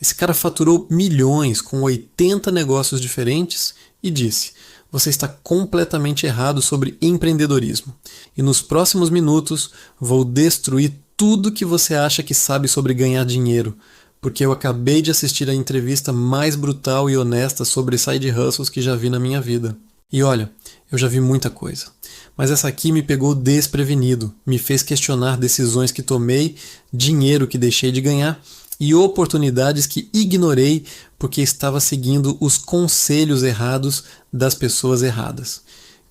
Esse cara faturou milhões com 80 negócios diferentes e disse: você está completamente errado sobre empreendedorismo. E nos próximos minutos vou destruir tudo que você acha que sabe sobre ganhar dinheiro, porque eu acabei de assistir a entrevista mais brutal e honesta sobre side hustles que já vi na minha vida. E olha, eu já vi muita coisa, mas essa aqui me pegou desprevenido, me fez questionar decisões que tomei, dinheiro que deixei de ganhar e oportunidades que ignorei porque estava seguindo os conselhos errados das pessoas erradas.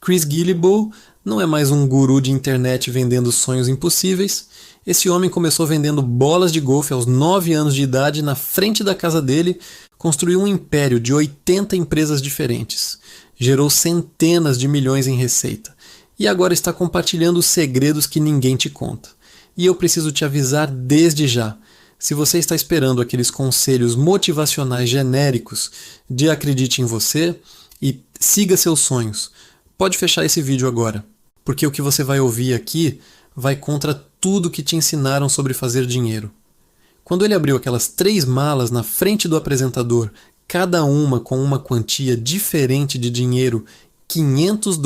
Chris Guillebeau não é mais um guru de internet vendendo sonhos impossíveis. Esse homem começou vendendo bolas de golfe aos 9 anos de idade na frente da casa dele, construiu um império de 80 empresas diferentes, gerou centenas de milhões em receita e agora está compartilhando os segredos que ninguém te conta. E eu preciso te avisar desde já. Se você está esperando aqueles conselhos motivacionais genéricos de acredite em você e siga seus sonhos, pode fechar esse vídeo agora, porque o que você vai ouvir aqui vai contra tudo que te ensinaram sobre fazer dinheiro. Quando ele abriu aquelas 3 malas na frente do apresentador, cada uma com uma quantia diferente de dinheiro, $500,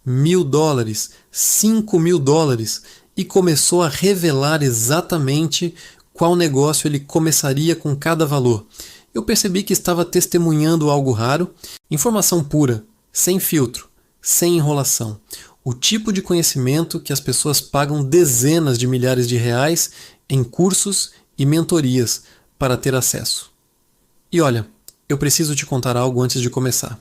$1.000, $5.000, e começou a revelar exatamente qual negócio ele começaria com cada valor. Eu percebi que estava testemunhando algo raro, informação pura, sem filtro, sem enrolação. O tipo de conhecimento que as pessoas pagam dezenas de milhares de reais em cursos e mentorias para ter acesso. E olha, eu preciso te contar algo antes de começar.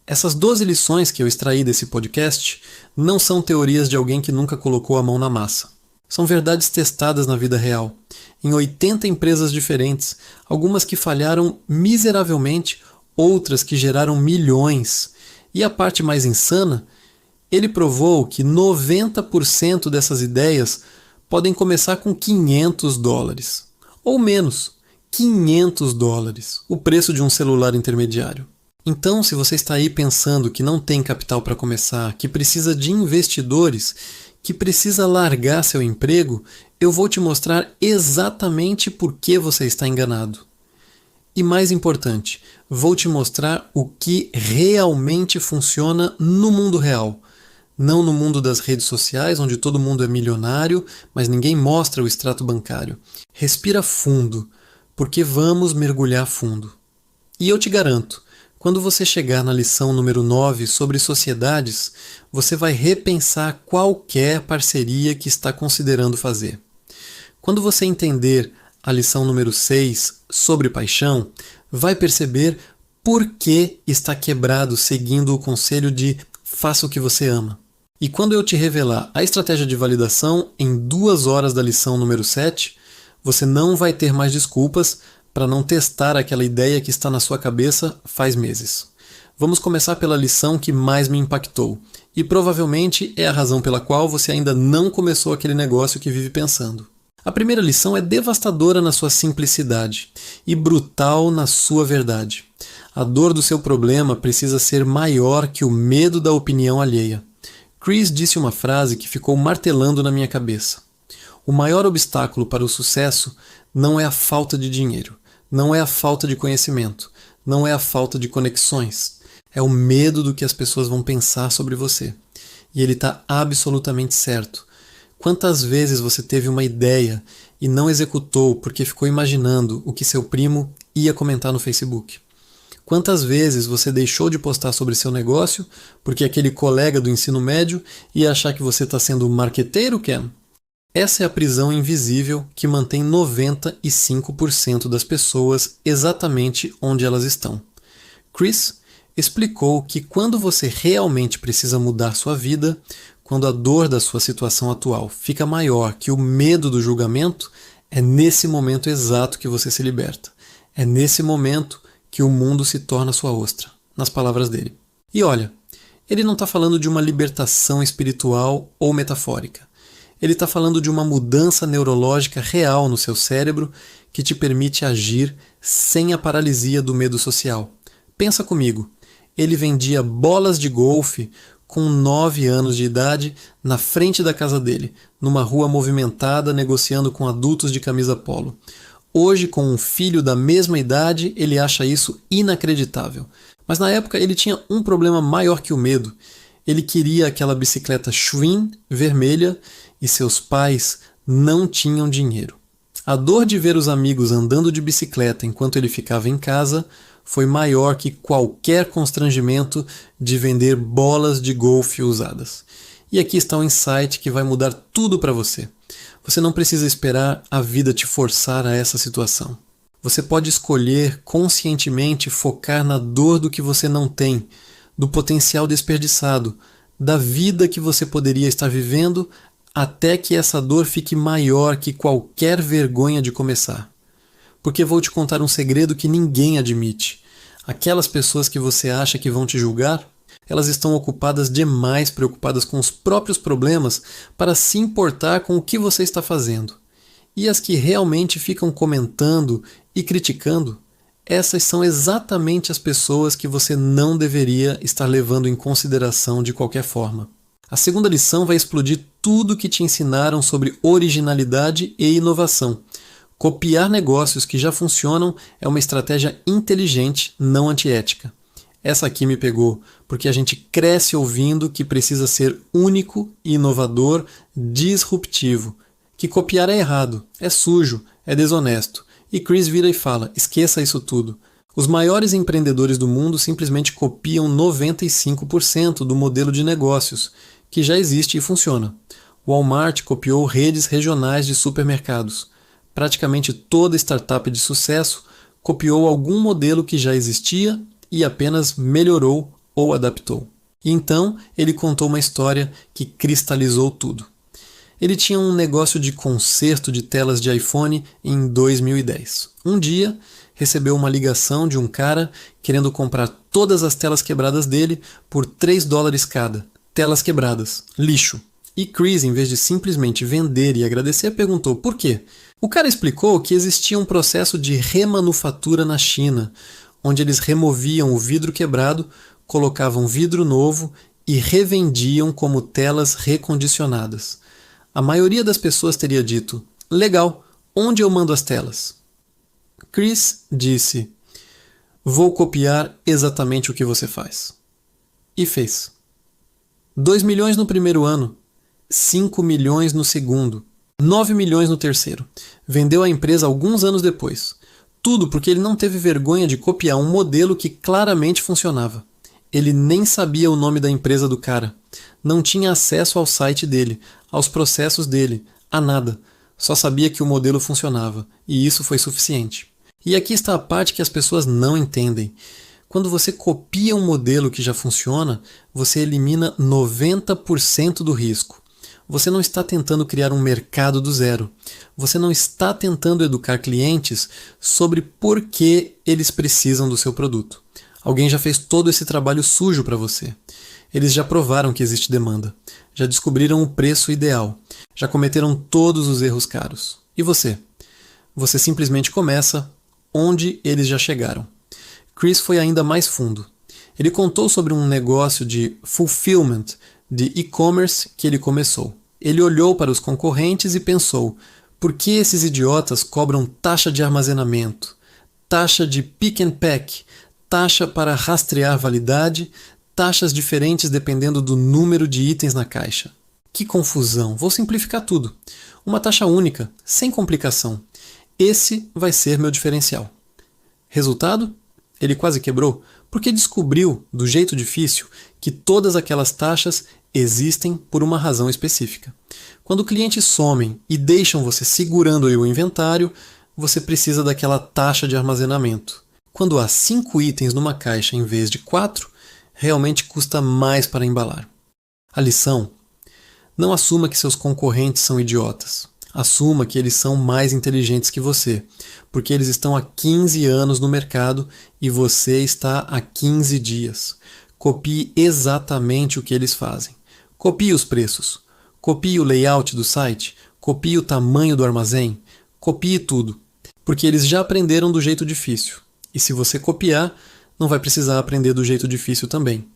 Essas 12 lições que eu extraí desse podcast não são teorias de alguém que nunca colocou a mão na massa. São verdades testadas na vida real, em 80 empresas diferentes, algumas que falharam miseravelmente, outras que geraram milhões. E a parte mais insana, ele provou que 90% dessas ideias podem começar com $500, ou menos, $500, o preço de um celular intermediário. Então, se você está aí pensando que não tem capital para começar, que precisa de investidores, que precisa largar seu emprego, eu vou te mostrar exatamente por que você está enganado. E mais importante, vou te mostrar o que realmente funciona no mundo real. Não no mundo das redes sociais, onde todo mundo é milionário, mas ninguém mostra o extrato bancário. Respira fundo, porque vamos mergulhar fundo. E eu te garanto, quando você chegar na lição número 9 sobre sociedades, você vai repensar qualquer parceria que está considerando fazer. Quando você entender a lição número 6 sobre paixão, vai perceber por que está quebrado seguindo o conselho de faça o que você ama. E quando eu te revelar a estratégia de validação em 2 horas da lição número 7, você não vai ter mais desculpas para não testar aquela ideia que está na sua cabeça faz meses. Vamos começar pela lição que mais me impactou, e provavelmente é a razão pela qual você ainda não começou aquele negócio que vive pensando. A primeira lição é devastadora na sua simplicidade e brutal na sua verdade. A dor do seu problema precisa ser maior que o medo da opinião alheia. Chris disse uma frase que ficou martelando na minha cabeça. O maior obstáculo para o sucesso não é a falta de dinheiro, não é a falta de conhecimento, não é a falta de conexões. É o medo do que as pessoas vão pensar sobre você. E ele está absolutamente certo. Quantas vezes você teve uma ideia e não executou porque ficou imaginando o que seu primo ia comentar no Facebook? Quantas vezes você deixou de postar sobre seu negócio porque aquele colega do ensino médio ia achar que você está sendo marqueteiro, Ken? Essa é a prisão invisível que mantém 95% das pessoas exatamente onde elas estão. Chris explicou que quando você realmente precisa mudar sua vida, quando a dor da sua situação atual fica maior que o medo do julgamento, é nesse momento exato que você se liberta. É nesse momento que o mundo se torna sua ostra, nas palavras dele. E olha, ele não está falando de uma libertação espiritual ou metafórica. Ele está falando de uma mudança neurológica real no seu cérebro que te permite agir sem a paralisia do medo social. Pensa comigo, ele vendia bolas de golfe com 9 anos de idade na frente da casa dele, numa rua movimentada negociando com adultos de camisa polo. Hoje, com um filho da mesma idade, ele acha isso inacreditável. Mas na época ele tinha um problema maior que o medo. Ele queria aquela bicicleta Schwinn vermelha e seus pais não tinham dinheiro. A dor de ver os amigos andando de bicicleta enquanto ele ficava em casa foi maior que qualquer constrangimento de vender bolas de golfe usadas. E aqui está um insight que vai mudar tudo para você. Você não precisa esperar a vida te forçar a essa situação. Você pode escolher conscientemente focar na dor do que você não tem, do potencial desperdiçado, da vida que você poderia estar vivendo até que essa dor fique maior que qualquer vergonha de começar. Porque vou te contar um segredo que ninguém admite. Aquelas pessoas que você acha que vão te julgar, elas estão ocupadas demais, preocupadas com os próprios problemas, para se importar com o que você está fazendo. E as que realmente ficam comentando e criticando, essas são exatamente as pessoas que você não deveria estar levando em consideração de qualquer forma. A segunda lição vai explodir tudo que te ensinaram sobre originalidade e inovação. Copiar negócios que já funcionam é uma estratégia inteligente, não antiética. Essa aqui me pegou, porque a gente cresce ouvindo que precisa ser único, inovador, disruptivo. Que copiar é errado, é sujo, é desonesto. E Chris vira e fala, esqueça isso tudo. Os maiores empreendedores do mundo simplesmente copiam 95% do modelo de negócios, que já existe e funciona. Walmart copiou redes regionais de supermercados. Praticamente toda startup de sucesso copiou algum modelo que já existia e apenas melhorou ou adaptou. E então ele contou uma história que cristalizou tudo. Ele tinha um negócio de conserto de telas de iPhone em 2010. Um dia, recebeu uma ligação de um cara querendo comprar todas as telas quebradas dele por $3 cada. Telas quebradas. Lixo. E Chris, em vez de simplesmente vender e agradecer, perguntou por quê. O cara explicou que existia um processo de remanufatura na China, onde eles removiam o vidro quebrado, colocavam vidro novo e revendiam como telas recondicionadas. A maioria das pessoas teria dito, legal, onde eu mando as telas? Chris disse, vou copiar exatamente o que você faz. E fez. 2 milhões no primeiro ano, 5 milhões no segundo, 9 milhões no terceiro. Vendeu a empresa alguns anos depois. Tudo porque ele não teve vergonha de copiar um modelo que claramente funcionava. Ele nem sabia o nome da empresa do cara. Não tinha acesso ao site dele, aos processos dele, a nada. Só sabia que o modelo funcionava, e isso foi suficiente. E aqui está a parte que as pessoas não entendem. Quando você copia um modelo que já funciona, você elimina 90% do risco. Você não está tentando criar um mercado do zero. Você não está tentando educar clientes sobre por que eles precisam do seu produto. Alguém já fez todo esse trabalho sujo para você. Eles já provaram que existe demanda. Já descobriram o preço ideal. Já cometeram todos os erros caros. E você? Você simplesmente começa onde eles já chegaram. Chris foi ainda mais fundo. Ele contou sobre um negócio de fulfillment, de e-commerce que ele começou. Ele olhou para os concorrentes e pensou, por que esses idiotas cobram taxa de armazenamento, taxa de pick and pack, taxa para rastrear validade, taxas diferentes dependendo do número de itens na caixa? Que confusão! Vou simplificar tudo. Uma taxa única, sem complicação. Esse vai ser meu diferencial. Resultado? Ele quase quebrou, porque descobriu, do jeito difícil, que todas aquelas taxas existem por uma razão específica. Quando clientes somem e deixam você segurando o inventário, você precisa daquela taxa de armazenamento. Quando há 5 itens numa caixa em vez de 4, realmente custa mais para embalar. A lição: não assuma que seus concorrentes são idiotas. Assuma que eles são mais inteligentes que você, porque eles estão há 15 anos no mercado e você está há 15 dias. Copie exatamente o que eles fazem. Copie os preços. Copie o layout do site. Copie o tamanho do armazém. Copie tudo, porque eles já aprenderam do jeito difícil. E se você copiar, não vai precisar aprender do jeito difícil também.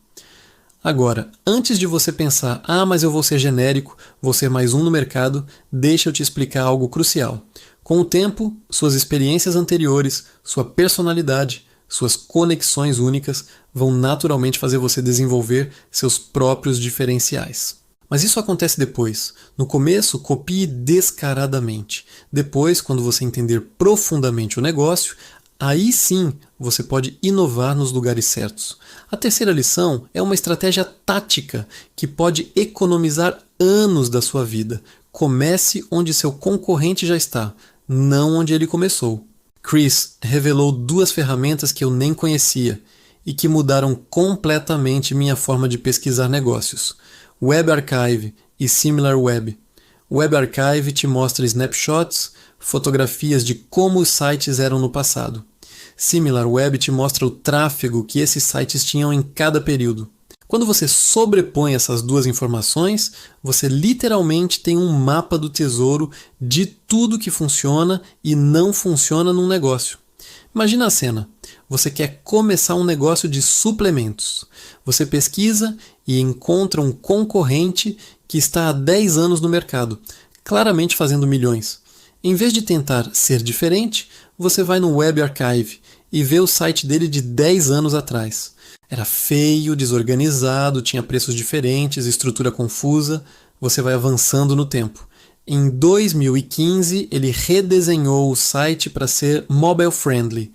Agora, antes de você pensar, mas eu vou ser genérico, vou ser mais um no mercado, deixa eu te explicar algo crucial. Com o tempo, suas experiências anteriores, sua personalidade, suas conexões únicas vão naturalmente fazer você desenvolver seus próprios diferenciais. Mas isso acontece depois. No começo, copie descaradamente. Depois, quando você entender profundamente o negócio, aí sim você pode inovar nos lugares certos. A terceira lição é uma estratégia tática que pode economizar anos da sua vida. Comece onde seu concorrente já está, não onde ele começou. Chris revelou 2 ferramentas que eu nem conhecia e que mudaram completamente minha forma de pesquisar negócios: Web Archive e SimilarWeb. Web Archive te mostra snapshots, fotografias de como os sites eram no passado. SimilarWeb te mostra o tráfego que esses sites tinham em cada período. Quando você sobrepõe essas 2 informações, você literalmente tem um mapa do tesouro de tudo que funciona e não funciona num negócio. Imagina a cena. Você quer começar um negócio de suplementos. Você pesquisa e encontra um concorrente que está há 10 anos no mercado, claramente fazendo milhões. Em vez de tentar ser diferente, você vai no Web Archive e vê o site dele de 10 anos atrás. Era feio, desorganizado, tinha preços diferentes, estrutura confusa. Você vai avançando no tempo. Em 2015, ele redesenhou o site para ser mobile friendly.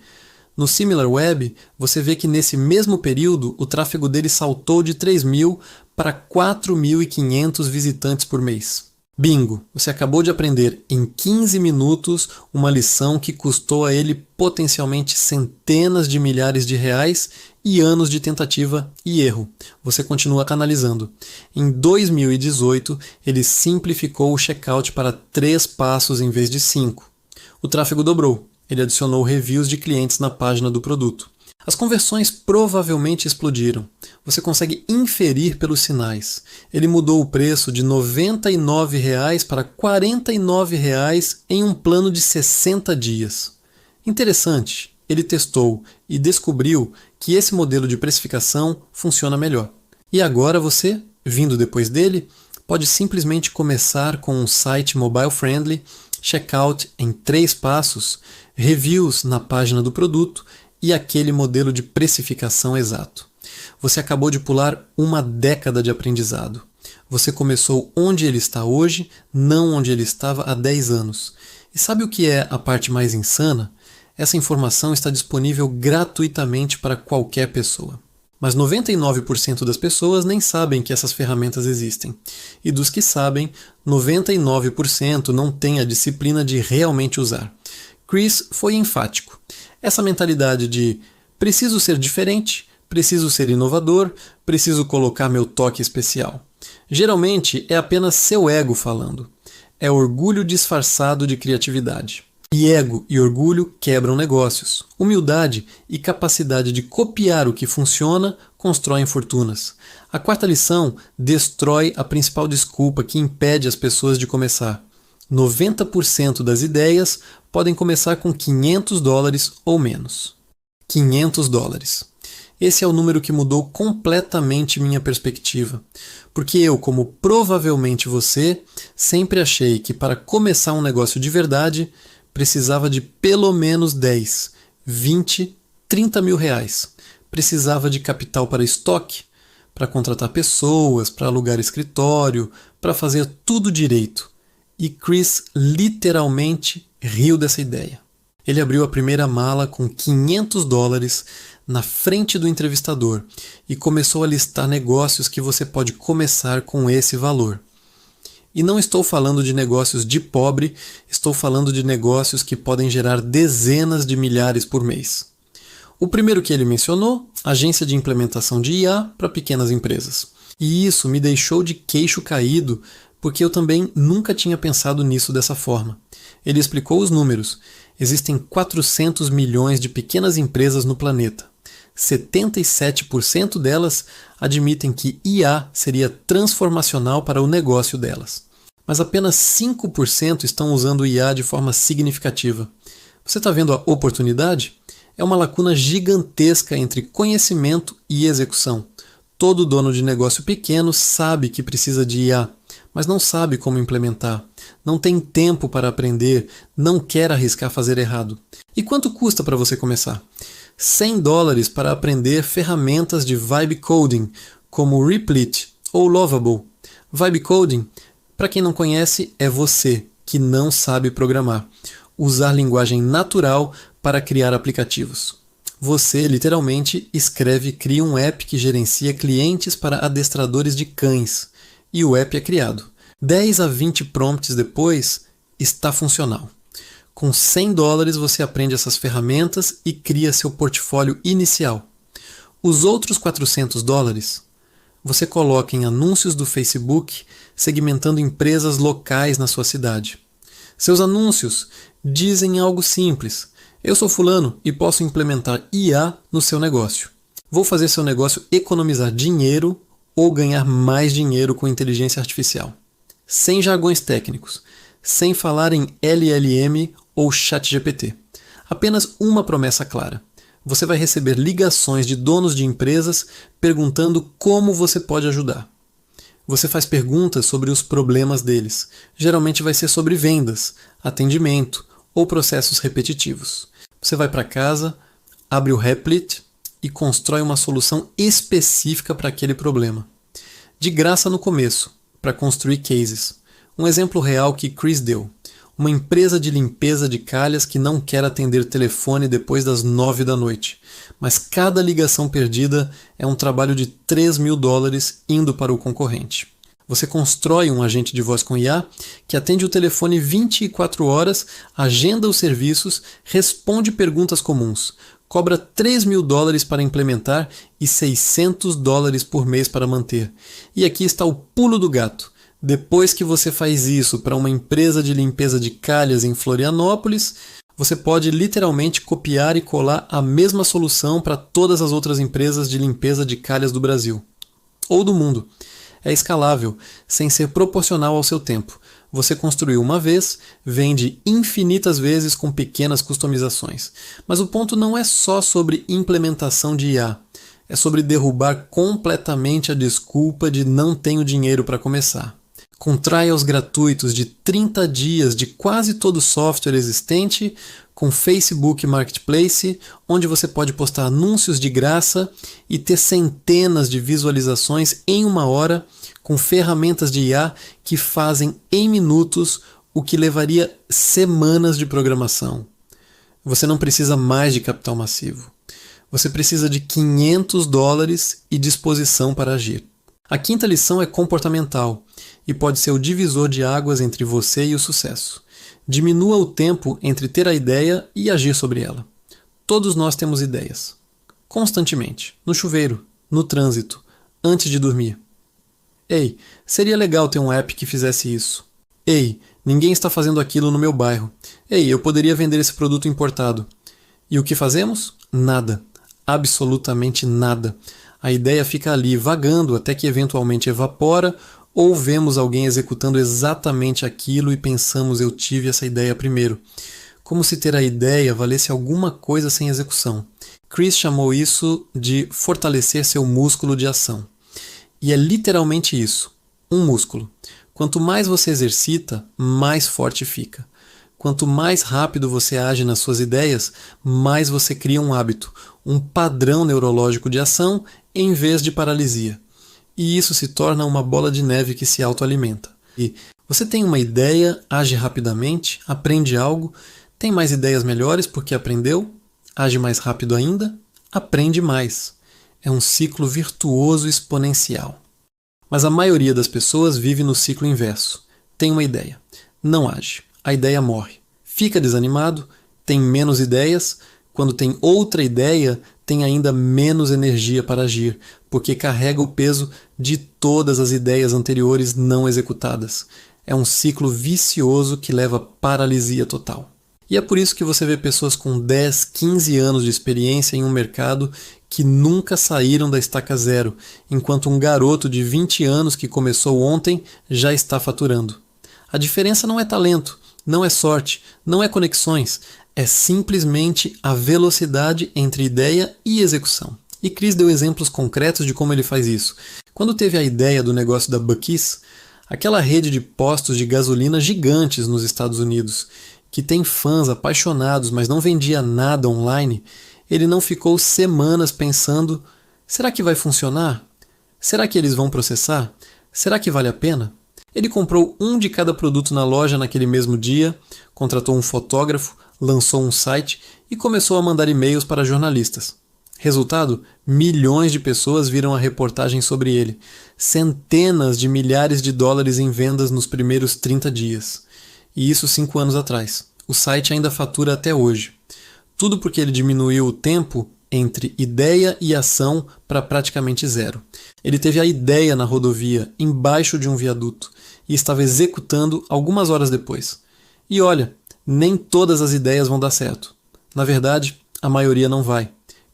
No SimilarWeb, você vê que nesse mesmo período o tráfego dele saltou de 3.000 para 4.500 visitantes por mês. Bingo! Você acabou de aprender em 15 minutos uma lição que custou a ele potencialmente centenas de milhares de reais e anos de tentativa e erro. Você continua canalizando. Em 2018, ele simplificou o checkout para 3 passos em vez de 5. O tráfego dobrou. Ele adicionou reviews de clientes na página do produto. As conversões provavelmente explodiram. Você consegue inferir pelos sinais. Ele mudou o preço de R$ 99 para R$ 49 em um plano de 60 dias. Interessante, ele testou e descobriu que esse modelo de precificação funciona melhor. E agora você, vindo depois dele, pode simplesmente começar com um site mobile friendly, checkout em 3 passos, reviews na página do produto e aquele modelo de precificação exato. Você acabou de pular uma década de aprendizado. Você começou onde ele está hoje, não onde ele estava há 10 anos. E sabe o que é a parte mais insana? Essa informação está disponível gratuitamente para qualquer pessoa. Mas 99% das pessoas nem sabem que essas ferramentas existem. E dos que sabem, 99% não têm a disciplina de realmente usar. Chris foi enfático. Essa mentalidade de preciso ser diferente, preciso ser inovador, preciso colocar meu toque especial. Geralmente é apenas seu ego falando. É orgulho disfarçado de criatividade. E ego e orgulho quebram negócios. Humildade e capacidade de copiar o que funciona constroem fortunas. A 4ª lição destrói a principal desculpa que impede as pessoas de começar. 90% das ideias podem começar com $500 ou menos. $500. Esse é o número que mudou completamente minha perspectiva. Porque eu, como provavelmente você, sempre achei que para começar um negócio de verdade, precisava de pelo menos 10, 20, 30 mil reais. Precisava de capital para estoque, para contratar pessoas, para alugar escritório, para fazer tudo direito. E Chris literalmente riu dessa ideia. Ele abriu a primeira mala com $500 na frente do entrevistador e começou a listar negócios que você pode começar com esse valor. E não estou falando de negócios de pobre, estou falando de negócios que podem gerar dezenas de milhares por mês. O primeiro que ele mencionou, agência de implementação de IA para pequenas empresas. E isso me deixou de queixo caído, porque eu também nunca tinha pensado nisso dessa forma. Ele explicou os números. Existem 400 milhões de pequenas empresas no planeta. 77% delas admitem que IA seria transformacional para o negócio delas. Mas apenas 5% estão usando IA de forma significativa. Você está vendo a oportunidade? É uma lacuna gigantesca entre conhecimento e execução. Todo dono de negócio pequeno sabe que precisa de IA, mas não sabe como implementar, não tem tempo para aprender, não quer arriscar fazer errado. E quanto custa para você começar? $100 para aprender ferramentas de vibe coding, como Replit ou Lovable. Vibe coding, para quem não conhece, é você que não sabe programar. Usar linguagem natural para criar aplicativos. Você, literalmente, escreve e cria um app que gerencia clientes para adestradores de cães. E o app é criado. 10 a 20 prompts depois, está funcional. Com $100 você aprende essas ferramentas e cria seu portfólio inicial. Os outros $400 você coloca em anúncios do Facebook, segmentando empresas locais na sua cidade. Seus anúncios dizem algo simples. Eu sou fulano e posso implementar IA no seu negócio. Vou fazer seu negócio economizar dinheiro ou ganhar mais dinheiro com inteligência artificial. Sem jargões técnicos, sem falar em LLM ou ChatGPT. Apenas uma promessa clara. Você vai receber ligações de donos de empresas perguntando como você pode ajudar. Você faz perguntas sobre os problemas deles. Geralmente vai ser sobre vendas, atendimento ou processos repetitivos. Você vai para casa, abre o Replit e constrói uma solução específica para aquele problema. De graça no começo, para construir cases. Um exemplo real que Chris deu. Uma empresa de limpeza de calhas que não quer atender telefone depois das 9 da noite. Mas cada ligação perdida é um trabalho de $3.000 indo para o concorrente. Você constrói um agente de voz com IA que atende o telefone 24 horas, agenda os serviços, responde perguntas comuns, cobra $3.000 para implementar e $600 por mês para manter. E aqui está o pulo do gato. Depois que você faz isso para uma empresa de limpeza de calhas em Florianópolis, você pode literalmente copiar e colar a mesma solução para todas as outras empresas de limpeza de calhas do Brasil. Ou do mundo. É escalável, sem ser proporcional ao seu tempo. Você construiu uma vez, vende infinitas vezes com pequenas customizações. Mas o ponto não é só sobre implementação de IA. É sobre derrubar completamente a desculpa de não tenho dinheiro para começar. Com trials gratuitos de 30 dias de quase todo software existente, com Facebook Marketplace, onde você pode postar anúncios de graça e ter centenas de visualizações em 1 hora, com ferramentas de IA que fazem em minutos o que levaria semanas de programação. Você não precisa mais de capital massivo. Você precisa de $500 e disposição para agir. A quinta lição é comportamental e pode ser o divisor de águas entre você e o sucesso. Diminua o tempo entre ter a ideia e agir sobre ela. Todos nós temos ideias. Constantemente. No chuveiro, no trânsito, antes de dormir. Ei, seria legal ter um app que fizesse isso. Ei, ninguém está fazendo aquilo no meu bairro. Ei, eu poderia vender esse produto importado. E o que fazemos? Nada. Absolutamente nada. A ideia fica ali vagando até que eventualmente evapora ou vemos alguém executando exatamente aquilo e pensamos eu tive essa ideia primeiro. Como se ter a ideia valesse alguma coisa sem execução. Chris chamou isso de fortalecer seu músculo de ação. E é literalmente isso, um músculo. Quanto mais você exercita, mais forte fica. Quanto mais rápido você age nas suas ideias, mais você cria um hábito, um padrão neurológico de ação em vez de paralisia. E isso se torna uma bola de neve que se autoalimenta. E você tem uma ideia, age rapidamente, aprende algo, tem mais ideias melhores porque aprendeu, age mais rápido ainda, aprende mais. É um ciclo virtuoso exponencial. Mas a maioria das pessoas vive no ciclo inverso. Tem uma ideia, não age, a ideia morre. Fica desanimado, tem menos ideias, quando tem outra ideia, tem ainda menos energia para agir, porque carrega o peso de todas as ideias anteriores não executadas. É um ciclo vicioso que leva à paralisia total. E é por isso que você vê pessoas com 10, 15 anos de experiência em um mercado que nunca saíram da estaca zero, enquanto um garoto de 20 anos que começou ontem já está faturando. A diferença não é talento, não é sorte, não é conexões, é simplesmente a velocidade entre ideia e execução. E Chris deu exemplos concretos de como ele faz isso. Quando teve a ideia do negócio da Buc-ee's, Aquela rede de postos de gasolina gigantes nos Estados Unidos, que tem fãs apaixonados, mas não vendia nada online, ele não ficou semanas pensando: será que vai funcionar? Será que eles vão processar? Será que vale a pena? Ele comprou um de cada produto na loja naquele mesmo dia, contratou um fotógrafo, lançou um site e começou a mandar e-mails para jornalistas. Resultado: milhões de pessoas viram a reportagem sobre ele. Centenas de milhares de dólares em vendas nos primeiros 30 dias. E isso 5 anos atrás. O site ainda fatura até hoje. Tudo porque ele diminuiu o tempo entre ideia e ação para praticamente zero. Ele teve a ideia na rodovia, embaixo de um viaduto, e estava executando algumas horas depois. E olha, nem todas as ideias vão dar certo. Na verdade, a maioria não vai.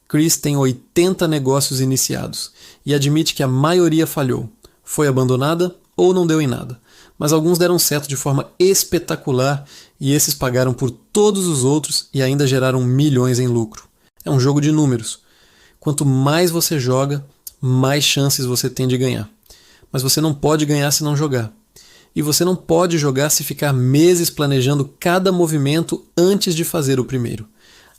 Chris tem 80 negócios iniciados e admite que a maioria falhou, foi abandonada ou não deu em nada. Mas alguns deram certo de forma espetacular e esses pagaram por todos os outros e ainda geraram milhões em lucro. É um jogo de números. Quanto mais você joga, mais chances você tem de ganhar. Mas você não pode ganhar se não jogar. E você não pode jogar se ficar meses planejando cada movimento antes de fazer o primeiro.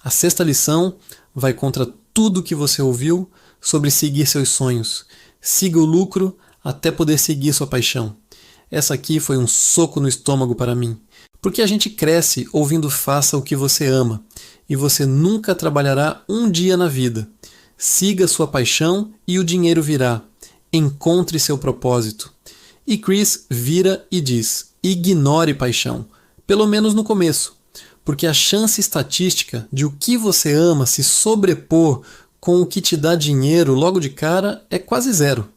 A sexta lição vai contra tudo que você ouviu sobre seguir seus sonhos. Siga o lucro até poder seguir sua paixão. Essa aqui foi um soco no estômago para mim. Porque a gente cresce ouvindo faça o que você ama. E você nunca trabalhará um dia na vida. Siga sua paixão e o dinheiro virá. Encontre seu propósito. E Chris vira e diz: ignore paixão. Pelo menos no começo. Porque a chance estatística de o que você ama se sobrepor com o que te dá dinheiro logo de cara é quase zero.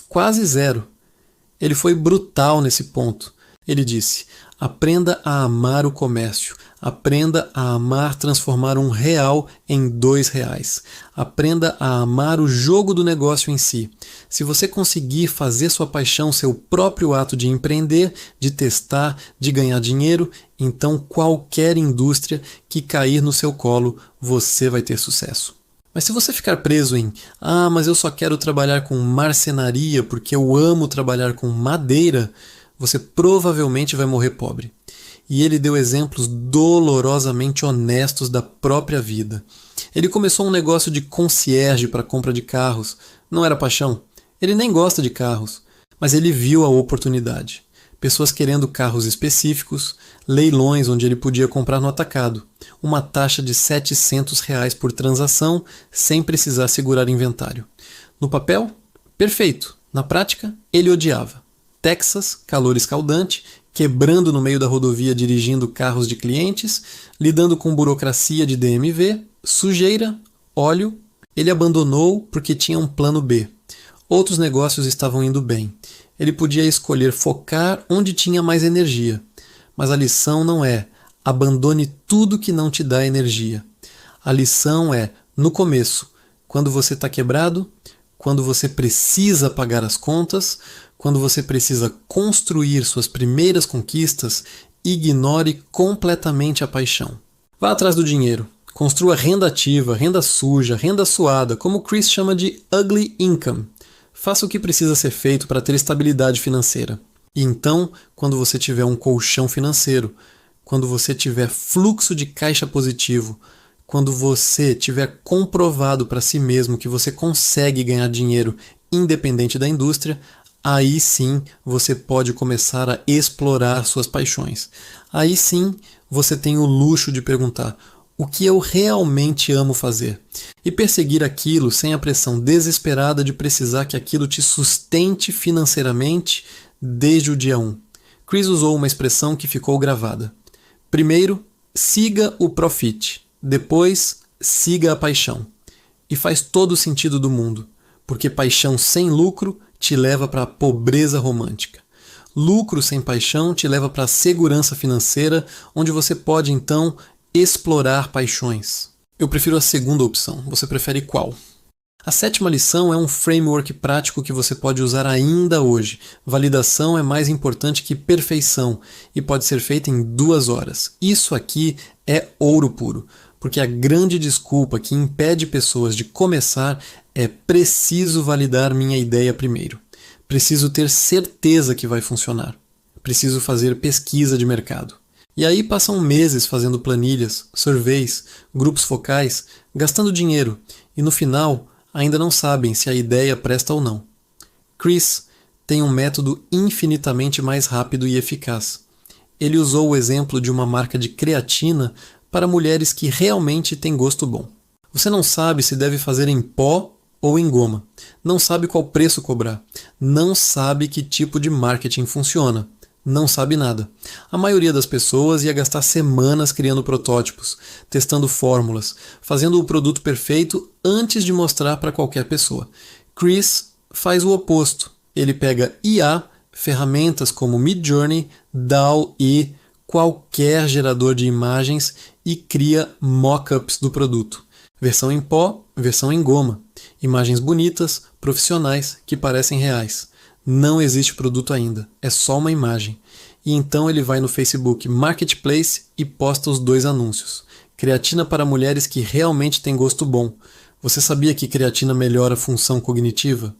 Quase zero. Ele foi brutal nesse ponto. Ele disse: aprenda a amar o comércio. Aprenda a amar transformar R$1 em R$2. Aprenda a amar o jogo do negócio em si. Se você conseguir fazer sua paixão seu próprio ato de empreender, de testar, de ganhar dinheiro, então qualquer indústria que cair no seu colo, você vai ter sucesso. Mas se você ficar preso em mas eu só quero trabalhar com marcenaria porque eu amo trabalhar com madeira, você provavelmente vai morrer pobre. E ele deu exemplos dolorosamente honestos da própria vida. Ele começou um negócio de concierge para compra de carros. Não era paixão. Ele nem gosta de carros. Mas ele viu a oportunidade. Pessoas querendo carros específicos, leilões onde ele podia comprar no atacado. Uma taxa de R$700 por transação, sem precisar segurar inventário. No papel, perfeito. Na prática, ele odiava. Texas, calor escaldante, quebrando no meio da rodovia dirigindo carros de clientes, lidando com burocracia de DMV, sujeira, óleo. Ele abandonou porque tinha um plano B. Outros negócios estavam indo bem. Ele podia escolher focar onde tinha mais energia. Mas a lição não é: abandone tudo que não te dá energia. A lição é: no começo, quando você está quebrado, quando você precisa pagar as contas, quando você precisa construir suas primeiras conquistas, ignore completamente a paixão. Vá atrás do dinheiro. Construa renda ativa, renda suja, renda suada, como o Chris chama de ugly income. Faça o que precisa ser feito para ter estabilidade financeira. E então, quando você tiver um colchão financeiro, quando você tiver fluxo de caixa positivo, quando você tiver comprovado para si mesmo que você consegue ganhar dinheiro independente da indústria, aí sim você pode começar a explorar suas paixões. Aí sim você tem o luxo de perguntar: o que eu realmente amo fazer? E perseguir aquilo sem a pressão desesperada de precisar que aquilo te sustente financeiramente desde o dia 1. Chris usou uma expressão que ficou gravada. Primeiro, siga o profit. Depois, siga a paixão. E faz todo o sentido do mundo, porque paixão sem lucro te leva para a pobreza romântica. Lucro sem paixão te leva para a segurança financeira, onde você pode então explorar paixões. Eu prefiro a segunda opção. Você prefere qual? A sétima lição é um framework prático que você pode usar ainda hoje. Validação é mais importante que perfeição e pode ser feita em 2 horas. Isso aqui é ouro puro, porque a grande desculpa que impede pessoas de começar é: preciso validar minha ideia primeiro. Preciso ter certeza que vai funcionar. Preciso fazer pesquisa de mercado. E aí passam meses fazendo planilhas, surveys, grupos focais, gastando dinheiro e no final ainda não sabem se a ideia presta ou não. Chris tem um método infinitamente mais rápido e eficaz. Ele usou o exemplo de uma marca de creatina para mulheres que realmente têm gosto bom. Você não sabe se deve fazer em pó ou em goma. Não sabe qual preço cobrar. Não sabe que tipo de marketing funciona. Não sabe nada. A maioria das pessoas ia gastar semanas criando protótipos, testando fórmulas, fazendo o produto perfeito antes de mostrar para qualquer pessoa. Chris faz o oposto. Ele pega IA, ferramentas como Midjourney, DALL-E, qualquer gerador de imagens e cria mock-ups do produto. Versão em pó, versão em goma. Imagens bonitas, profissionais, que parecem reais. Não existe produto ainda, é só uma imagem. E então ele vai no Facebook Marketplace e posta os 2 anúncios. Creatina para mulheres que realmente têm gosto bom. Você sabia que creatina melhora a função cognitiva?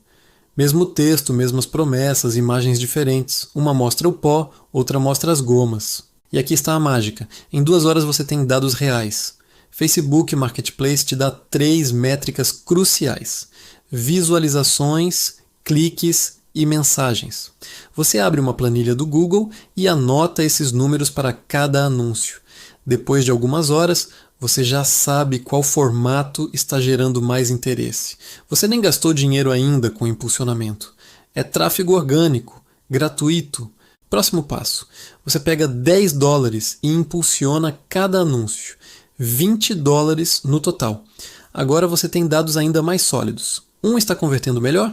Mesmo texto, mesmas promessas, imagens diferentes. Uma mostra o pó, outra mostra as gomas. E aqui está a mágica. Em 2 horas você tem dados reais. Facebook Marketplace te dá 3 métricas cruciais: visualizações, cliques e mensagens. Você abre uma planilha do Google e anota esses números para cada anúncio. Depois de algumas horas, você já sabe qual formato está gerando mais interesse. Você nem gastou dinheiro ainda com impulsionamento. É tráfego orgânico, gratuito. Próximo passo. Você pega $10 e impulsiona cada anúncio. $20 no total. Agora você tem dados ainda mais sólidos. Um está convertendo melhor?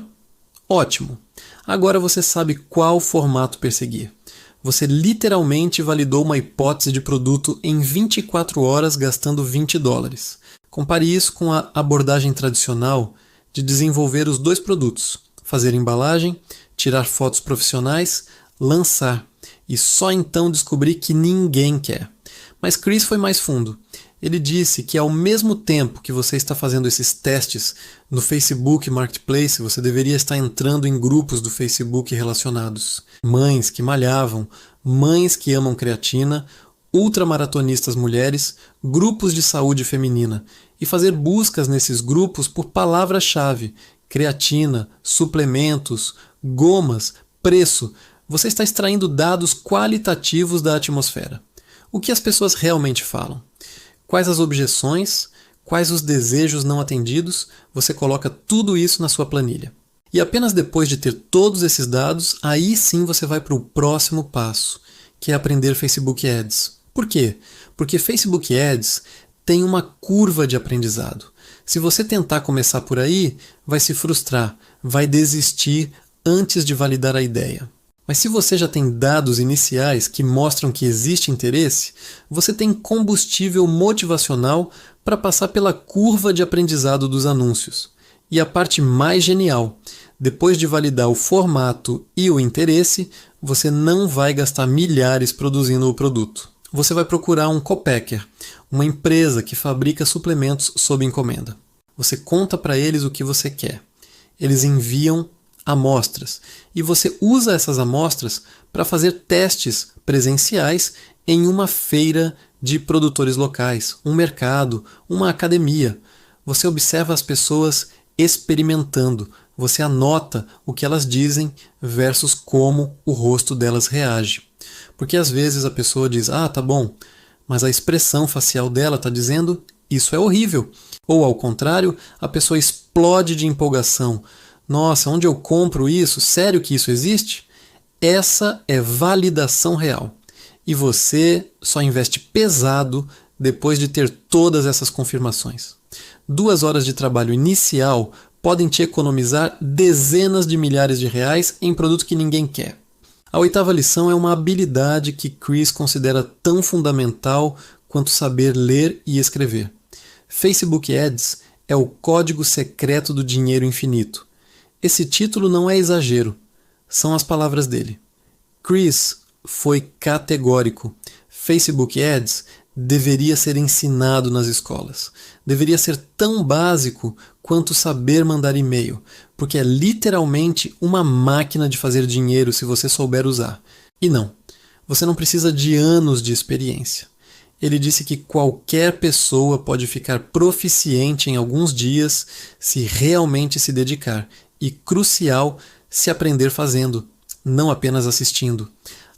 Ótimo! Agora você sabe qual formato perseguir. Você literalmente validou uma hipótese de produto em 24 horas gastando $20. Compare isso com a abordagem tradicional de desenvolver os 2 produtos, fazer embalagem, tirar fotos profissionais, lançar e só então descobrir que ninguém quer. Mas Chris foi mais fundo. Ele disse que ao mesmo tempo que você está fazendo esses testes no Facebook Marketplace, você deveria estar entrando em grupos do Facebook relacionados. Mães que malhavam, mães que amam creatina, ultramaratonistas mulheres, grupos de saúde feminina e fazer buscas nesses grupos por palavra-chave: creatina, suplementos, gomas, preço. Você está extraindo dados qualitativos da atmosfera. O que as pessoas realmente falam? Quais as objeções, quais os desejos não atendidos, você coloca tudo isso na sua planilha. E apenas depois de ter todos esses dados, aí sim você vai para o próximo passo, que é aprender Facebook Ads. Por quê? Porque Facebook Ads tem uma curva de aprendizado. Se você tentar começar por aí, vai se frustrar, vai desistir antes de validar a ideia. Mas se você já tem dados iniciais que mostram que existe interesse, você tem combustível motivacional para passar pela curva de aprendizado dos anúncios. E a parte mais genial, depois de validar o formato e o interesse, você não vai gastar milhares produzindo o produto. Você vai procurar um copacker, uma empresa que fabrica suplementos sob encomenda. Você conta para eles o que você quer. Eles enviam amostras e você usa essas amostras para fazer testes presenciais em uma feira de produtores locais, um mercado, uma academia. Você observa as pessoas experimentando, você anota o que elas dizem versus como o rosto delas reage. Porque às vezes a pessoa diz: ah, tá bom, mas a expressão facial dela está dizendo: isso é horrível. Ou ao contrário, a pessoa explode de empolgação: nossa, onde eu compro isso? Sério que isso existe? Essa é validação real. E você só investe pesado depois de ter todas essas confirmações. 2 horas de trabalho inicial podem te economizar dezenas de milhares de reais em produto que ninguém quer. A 8ª lição é uma habilidade que Chris considera tão fundamental quanto saber ler e escrever. Facebook Ads é o código secreto do dinheiro infinito. Esse título não é exagero, são as palavras dele. Chris foi categórico. Facebook Ads deveria ser ensinado nas escolas. Deveria ser tão básico quanto saber mandar e-mail, porque é literalmente uma máquina de fazer dinheiro se você souber usar. E não, você não precisa de anos de experiência. Ele disse que qualquer pessoa pode ficar proficiente em alguns dias se realmente se dedicar, e crucial se aprender fazendo, não apenas assistindo.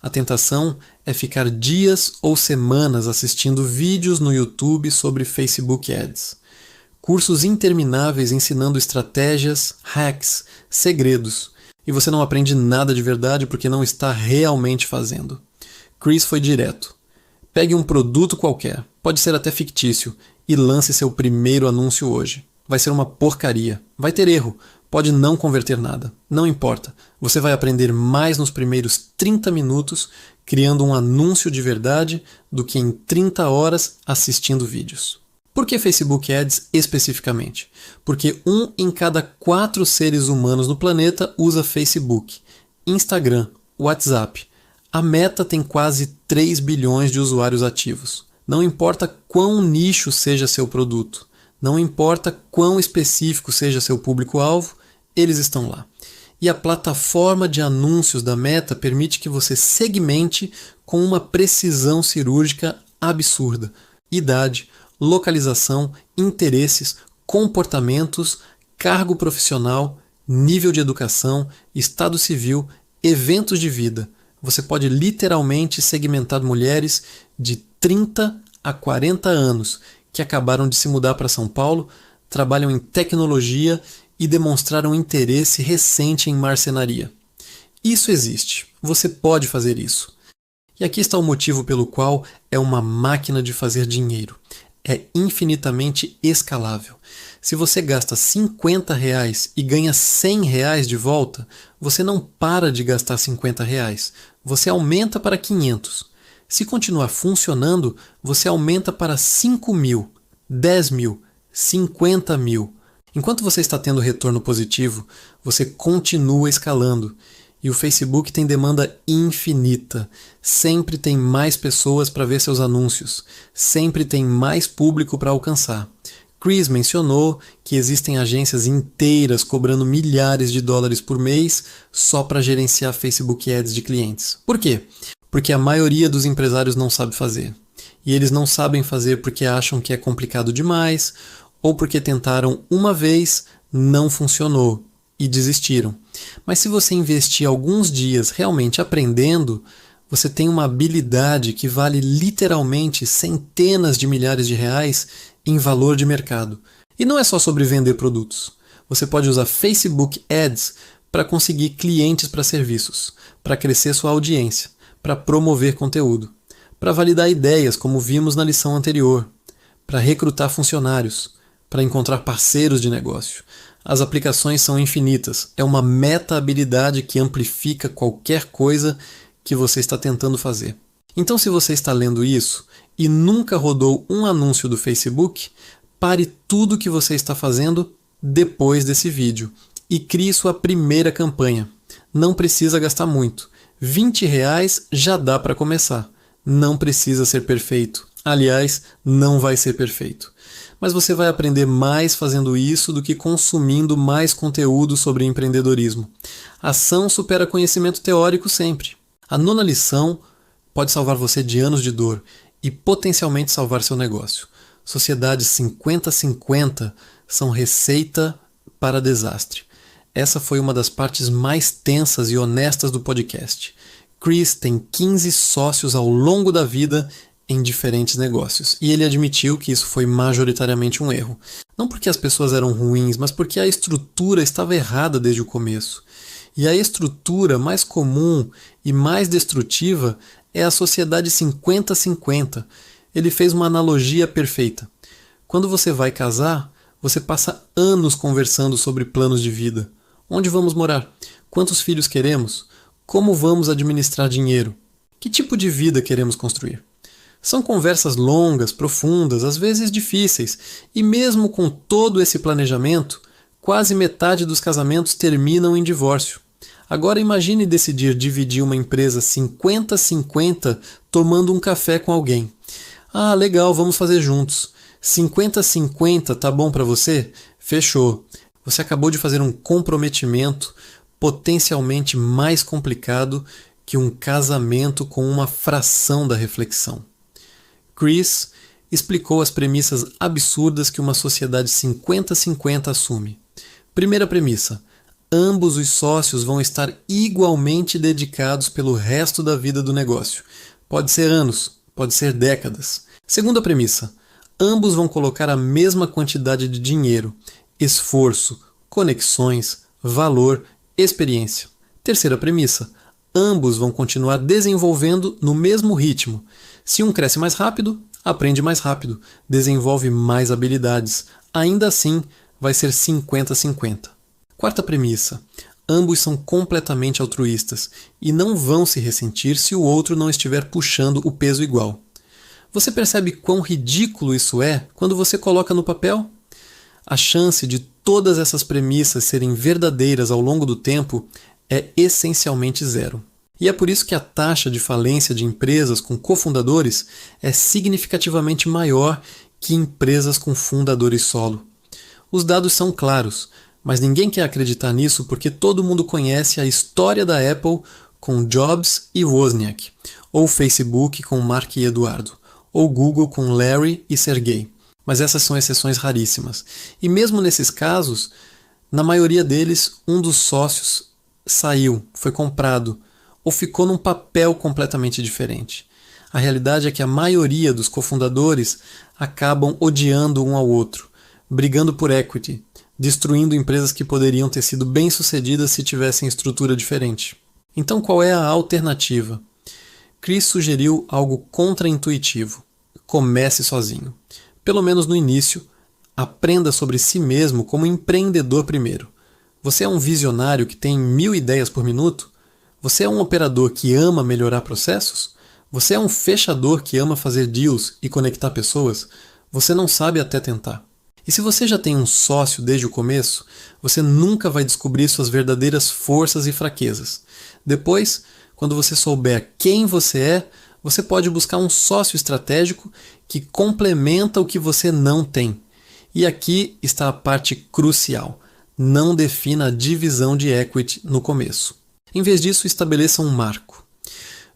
A tentação é ficar dias ou semanas assistindo vídeos no YouTube sobre Facebook Ads. Cursos intermináveis ensinando estratégias, hacks, segredos. E você não aprende nada de verdade porque não está realmente fazendo. Chris foi direto. Pegue um produto qualquer, pode ser até fictício, e lance seu primeiro anúncio hoje. Vai ser uma porcaria. Vai ter erro. Pode não converter nada. Não importa. Você vai aprender mais nos primeiros 30 minutos criando um anúncio de verdade do que em 30 horas assistindo vídeos. Por que Facebook Ads especificamente? Porque 1 em cada 4 seres humanos no planeta usa Facebook, Instagram, WhatsApp. A Meta tem quase 3 bilhões de usuários ativos. Não importa quão nicho seja seu produto, não importa quão específico seja seu público-alvo, eles estão lá. E a plataforma de anúncios da Meta permite que você segmente com uma precisão cirúrgica absurda. Idade, localização, interesses, comportamentos, cargo profissional, nível de educação, estado civil, eventos de vida. Você pode literalmente segmentar mulheres de 30 a 40 anos que acabaram de se mudar para São Paulo, trabalham em tecnologia e demonstraram interesse recente em marcenaria. Isso existe. Você pode fazer isso. E aqui está o motivo pelo qual é uma máquina de fazer dinheiro. É infinitamente escalável. Se você gasta R$50 e ganha R$100 de volta, você não para de gastar R$50. Você aumenta para 500. Se continuar funcionando, você aumenta para 5 mil, 10 mil, 50 mil. Enquanto você está tendo retorno positivo, você continua escalando. E o Facebook tem demanda infinita. Sempre tem mais pessoas para ver seus anúncios. Sempre tem mais público para alcançar. Chris mencionou que existem agências inteiras cobrando milhares de dólares por mês só para gerenciar Facebook Ads de clientes. Por quê? Porque a maioria dos empresários não sabe fazer. E eles não sabem fazer porque acham que é complicado demais, ou porque tentaram uma vez, não funcionou e desistiram. Mas se você investir alguns dias realmente aprendendo, você tem uma habilidade que vale literalmente centenas de milhares de reais em valor de mercado. E não é só sobre vender produtos. Você pode usar Facebook Ads para conseguir clientes para serviços, para crescer sua audiência, para promover conteúdo, para validar ideias, como vimos na lição anterior, para recrutar funcionários, para encontrar parceiros de negócio. As aplicações são infinitas. É uma meta-habilidade que amplifica qualquer coisa que você está tentando fazer. Então, se você está lendo isso e nunca rodou um anúncio do Facebook, pare tudo o que você está fazendo depois desse vídeo e crie sua primeira campanha. Não precisa gastar muito. R$20 já dá para começar. Não precisa ser perfeito. Aliás, não vai ser perfeito. Mas você vai aprender mais fazendo isso do que consumindo mais conteúdo sobre empreendedorismo. Ação supera conhecimento teórico sempre. A 9ª lição pode salvar você de anos de dor e potencialmente salvar seu negócio. Sociedades 50-50 são receita para desastre. Essa foi uma das partes mais tensas e honestas do podcast. Chris tem 15 sócios ao longo da vida em diferentes negócios, e ele admitiu que isso foi majoritariamente um erro. Não porque as pessoas eram ruins, mas porque a estrutura estava errada desde o começo. E a estrutura mais comum e mais destrutiva é a sociedade 50-50. Ele fez uma analogia perfeita. Quando você vai casar, você passa anos conversando sobre planos de vida. Onde vamos morar? Quantos filhos queremos? Como vamos administrar dinheiro? Que tipo de vida queremos construir? São conversas longas, profundas, às vezes difíceis, e mesmo com todo esse planejamento, quase metade dos casamentos terminam em divórcio. Agora imagine decidir dividir uma empresa 50-50 tomando um café com alguém. Ah, legal, vamos fazer juntos. 50-50 tá bom para você? Fechou. Você acabou de fazer um comprometimento potencialmente mais complicado que um casamento com uma fração da reflexão. Chris explicou as premissas absurdas que uma sociedade 50-50 assume. Primeira premissa: ambos os sócios vão estar igualmente dedicados pelo resto da vida do negócio. Pode ser anos, pode ser décadas. Segunda premissa: ambos vão colocar a mesma quantidade de dinheiro, esforço, conexões, valor, experiência. Terceira premissa: ambos vão continuar desenvolvendo no mesmo ritmo. Se um cresce mais rápido, aprende mais rápido, desenvolve mais habilidades. Ainda assim, vai ser 50-50. Quarta premissa: ambos são completamente altruístas e não vão se ressentir se o outro não estiver puxando o peso igual. Você percebe quão ridículo isso é quando você coloca no papel? A chance de todas essas premissas serem verdadeiras ao longo do tempo é essencialmente zero. E é por isso que a taxa de falência de empresas com cofundadores é significativamente maior que empresas com fundadores solo. Os dados são claros, mas ninguém quer acreditar nisso porque todo mundo conhece a história da Apple com Jobs e Wozniak, ou Facebook com Mark e Eduardo, ou Google com Larry e Sergey. Mas essas são exceções raríssimas. E mesmo nesses casos, na maioria deles, um dos sócios saiu, foi comprado, ou ficou num papel completamente diferente. A realidade é que a maioria dos cofundadores acabam odiando um ao outro, brigando por equity, destruindo empresas que poderiam ter sido bem-sucedidas se tivessem estrutura diferente. Então qual é a alternativa? Chris sugeriu algo contraintuitivo. Comece sozinho. Pelo menos no início, aprenda sobre si mesmo como empreendedor primeiro. Você é um visionário que tem 1000 ideias por minuto? Você é um operador que ama melhorar processos? Você é um fechador que ama fazer deals e conectar pessoas? Você não sabe até tentar. E se você já tem um sócio desde o começo, você nunca vai descobrir suas verdadeiras forças e fraquezas. Depois, quando você souber quem você é, você pode buscar um sócio estratégico que complementa o que você não tem. E aqui está a parte crucial. Não defina a divisão de equity no começo. Em vez disso, estabeleça um marco.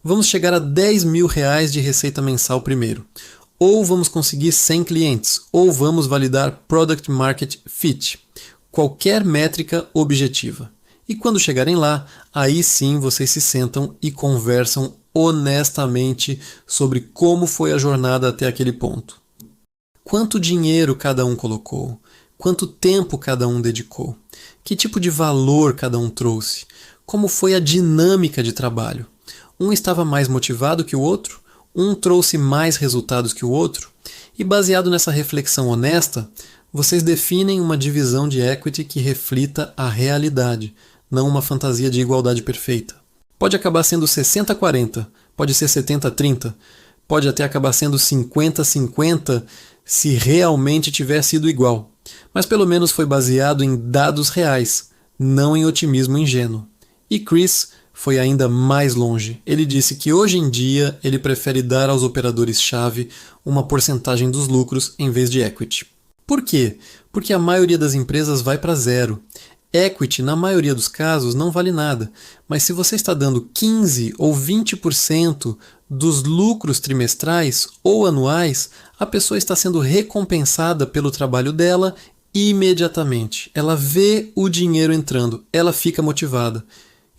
Vamos chegar a R$10.000 de receita mensal primeiro. Ou vamos conseguir 100 clientes, ou vamos validar Product Market Fit. Qualquer métrica objetiva. E quando chegarem lá, aí sim vocês se sentam e conversam honestamente sobre como foi a jornada até aquele ponto. Quanto dinheiro cada um colocou? Quanto tempo cada um dedicou? Que tipo de valor cada um trouxe? Como foi a dinâmica de trabalho? Um estava mais motivado que o outro? Um trouxe mais resultados que o outro? E baseado nessa reflexão honesta, vocês definem uma divisão de equity que reflita a realidade, não uma fantasia de igualdade perfeita. Pode acabar sendo 60-40, pode ser 70-30, pode até acabar sendo 50-50 se realmente tiver sido igual. Mas pelo menos foi baseado em dados reais, não em otimismo ingênuo. E Chris foi ainda mais longe. Ele disse que hoje em dia ele prefere dar aos operadores-chave uma porcentagem dos lucros em vez de equity. Por quê? Porque a maioria das empresas vai para zero. Equity, na maioria dos casos, não vale nada, mas se você está dando 15% ou 20% dos lucros trimestrais ou anuais, a pessoa está sendo recompensada pelo trabalho dela imediatamente. Ela vê o dinheiro entrando, ela fica motivada.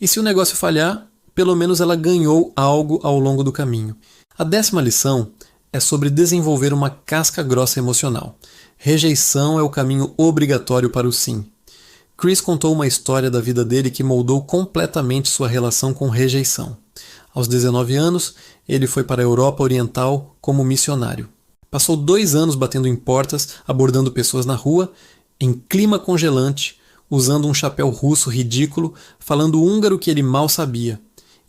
E se o negócio falhar, pelo menos ela ganhou algo ao longo do caminho. A 10ª lição é sobre desenvolver uma casca grossa emocional. Rejeição é o caminho obrigatório para o sim. Chris contou uma história da vida dele que moldou completamente sua relação com rejeição. Aos 19 anos, ele foi para a Europa Oriental como missionário. Passou 2 anos batendo em portas, abordando pessoas na rua, em clima congelante, usando um chapéu russo ridículo, falando húngaro que ele mal sabia,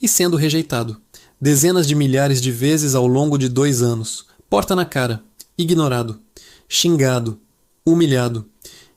e sendo rejeitado. Dezenas de milhares de vezes ao longo de 2 anos. Porta na cara, ignorado, xingado, humilhado.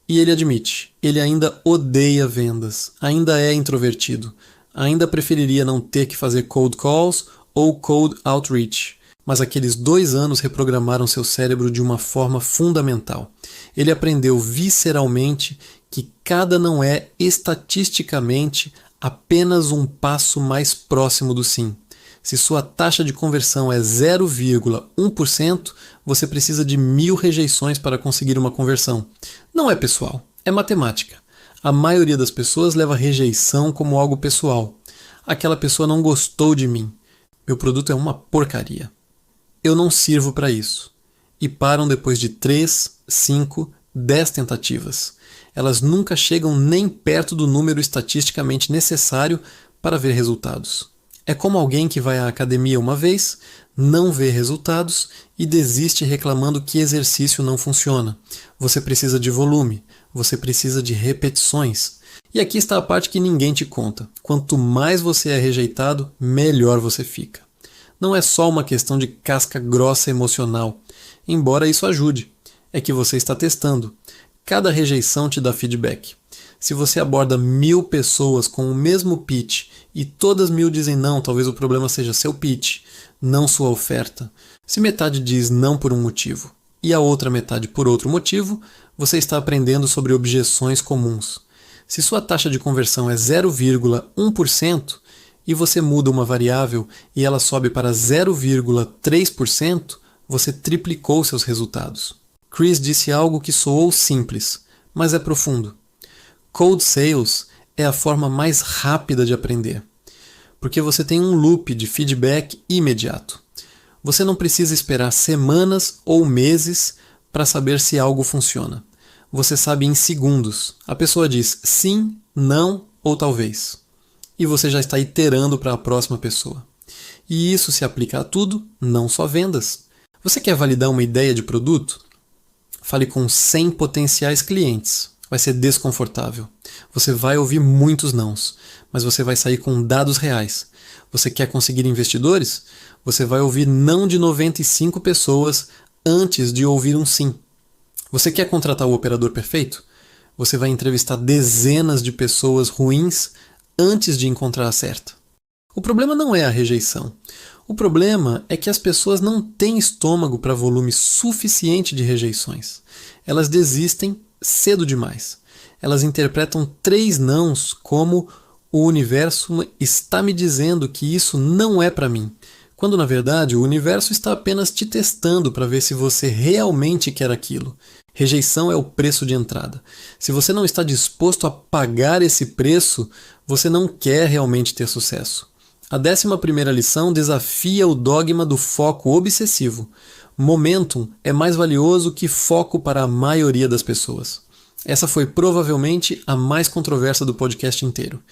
E ele admite, ele ainda odeia vendas, ainda é introvertido, ainda preferiria não ter que fazer cold calls ou cold outreach, mas aqueles 2 anos reprogramaram seu cérebro de uma forma fundamental. Ele aprendeu visceralmente que cada não é estatisticamente apenas um passo mais próximo do sim. Se sua taxa de conversão é 0,1%, você precisa de 1000 rejeições para conseguir uma conversão. Não é pessoal, é matemática. A maioria das pessoas leva rejeição como algo pessoal. Aquela pessoa não gostou de mim. Meu produto é uma porcaria. Eu não sirvo para isso. E param depois de 3, 5, 10 tentativas. Elas nunca chegam nem perto do número estatisticamente necessário para ver resultados. É como alguém que vai à academia uma vez, não vê resultados e desiste reclamando que exercício não funciona. Você precisa de volume, você precisa de repetições. E aqui está a parte que ninguém te conta. Quanto mais você é rejeitado, melhor você fica. Não é só uma questão de casca grossa emocional, embora isso ajude. É que você está testando. Cada rejeição te dá feedback. Se você aborda 1000 pessoas com o mesmo pitch e todas 1000 dizem não, talvez o problema seja seu pitch, não sua oferta. Se metade diz não por um motivo e a outra metade por outro motivo, você está aprendendo sobre objeções comuns. Se sua taxa de conversão é 0,1% e você muda uma variável e ela sobe para 0,3%, você triplicou seus resultados. Chris disse algo que soou simples, mas é profundo. Cold Sales é a forma mais rápida de aprender, porque você tem um loop de feedback imediato. Você não precisa esperar semanas ou meses para saber se algo funciona. Você sabe em segundos. A pessoa diz sim, não ou talvez. E você já está iterando para a próxima pessoa. E isso se aplica a tudo, não só vendas. Você quer validar uma ideia de produto? Fale com 100 potenciais clientes. Vai ser desconfortável. Você vai ouvir muitos nãos, mas você vai sair com dados reais. Você quer conseguir investidores? Você vai ouvir não de 95 pessoas antes de ouvir um sim. Você quer contratar o operador perfeito? Você vai entrevistar dezenas de pessoas ruins antes de encontrar a certa. O problema não é a rejeição. O problema é que as pessoas não têm estômago para volume suficiente de rejeições. Elas desistem cedo demais. Elas interpretam 3 nãos como o universo está me dizendo que isso não é para mim, quando na verdade o universo está apenas te testando para ver se você realmente quer aquilo. Rejeição é o preço de entrada. Se você não está disposto a pagar esse preço, você não quer realmente ter sucesso. A 11ª lição desafia o dogma do foco obsessivo. Momentum é mais valioso que foco para a maioria das pessoas. Essa foi provavelmente a mais controversa do podcast inteiro,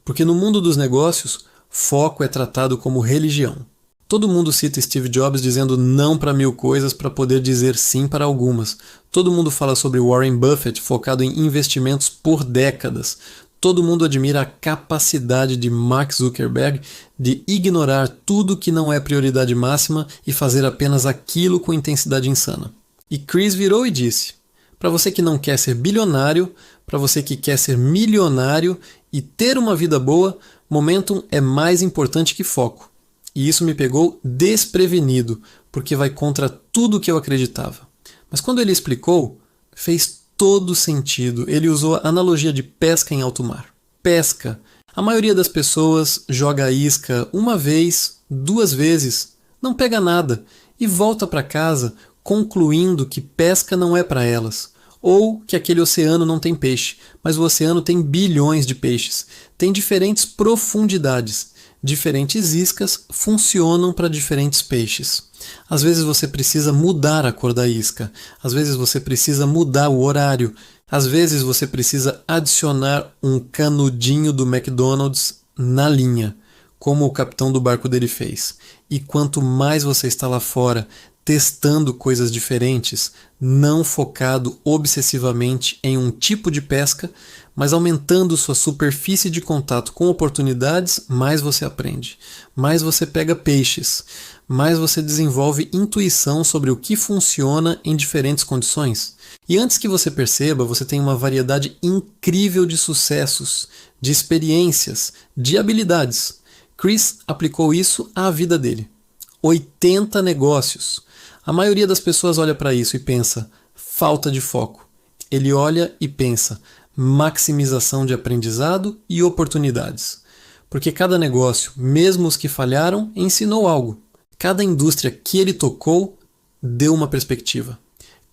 porque no mundo dos negócios, foco é tratado como religião. Todo mundo cita Steve Jobs dizendo não para 1000 coisas para poder dizer sim para algumas. Todo mundo fala sobre Warren Buffett focado em investimentos por décadas. Todo mundo admira a capacidade de Mark Zuckerberg de ignorar tudo que não é prioridade máxima e fazer apenas aquilo com intensidade insana. E Chris virou e disse: para você que não quer ser bilionário, para você que quer ser milionário e ter uma vida boa, momentum é mais importante que foco. E isso me pegou desprevenido, porque vai contra tudo que eu acreditava. Mas quando ele explicou, fez todo sentido. Ele usou a analogia de pesca em alto mar. Pesca. A maioria das pessoas joga a isca uma vez, 2 vezes, não pega nada e volta para casa concluindo que pesca não é para elas. Ou que aquele oceano não tem peixe, mas o oceano tem bilhões de peixes. Tem diferentes profundidades. Diferentes iscas funcionam para diferentes peixes. Às vezes você precisa mudar a cor da isca. Às vezes você precisa mudar o horário. Às vezes você precisa adicionar um canudinho do McDonald's na linha, como o capitão do barco dele fez. E quanto mais você está lá fora, testando coisas diferentes, não focado obsessivamente em um tipo de pesca, mas aumentando sua superfície de contato com oportunidades, mais você aprende, mais você pega peixes, mais você desenvolve intuição sobre o que funciona em diferentes condições. E antes que você perceba, você tem uma variedade incrível de sucessos, de experiências, de habilidades. Chris aplicou isso à vida dele. 80 negócios. A maioria das pessoas olha para isso e pensa, falta de foco. Ele olha e pensa, maximização de aprendizado e oportunidades. Porque cada negócio, mesmo os que falharam, ensinou algo. Cada indústria que ele tocou deu uma perspectiva.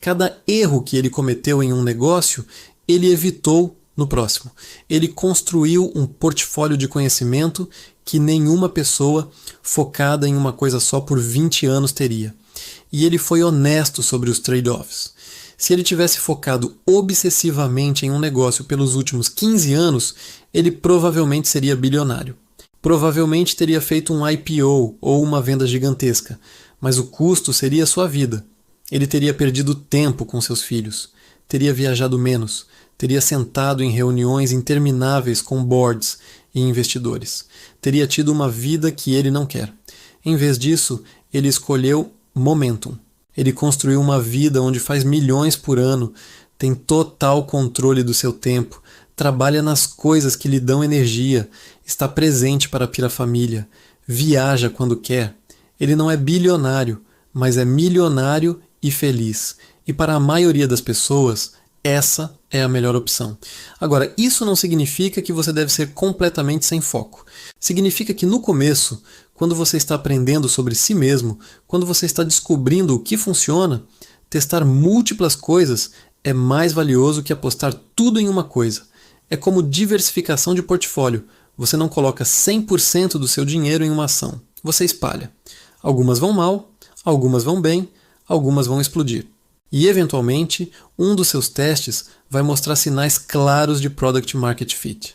Cada erro que ele cometeu em um negócio, ele evitou no próximo. Ele construiu um portfólio de conhecimento que nenhuma pessoa focada em uma coisa só por 20 anos teria. E ele foi honesto sobre os trade-offs. Se ele tivesse focado obsessivamente em um negócio pelos últimos 15 anos, ele provavelmente seria bilionário. Provavelmente teria feito um IPO ou uma venda gigantesca, mas o custo seria sua vida. Ele teria perdido tempo com seus filhos, teria viajado menos, teria sentado em reuniões intermináveis com boards e investidores, teria tido uma vida que ele não quer. Em vez disso, ele escolheu momentum. Ele construiu uma vida onde faz milhões por ano, tem total controle do seu tempo, trabalha nas coisas que lhe dão energia, está presente para a família, viaja quando quer. Ele não é bilionário, mas é milionário e feliz. E para a maioria das pessoas, essa é a melhor opção. Agora, isso não significa que você deve ser completamente sem foco. Significa que no começo, quando você está aprendendo sobre si mesmo, quando você está descobrindo o que funciona, testar múltiplas coisas é mais valioso que apostar tudo em uma coisa. É como diversificação de portfólio. Você não coloca 100% do seu dinheiro em uma ação. Você espalha. Algumas vão mal, algumas vão bem, algumas vão explodir. E, eventualmente, um dos seus testes vai mostrar sinais claros de Product Market Fit.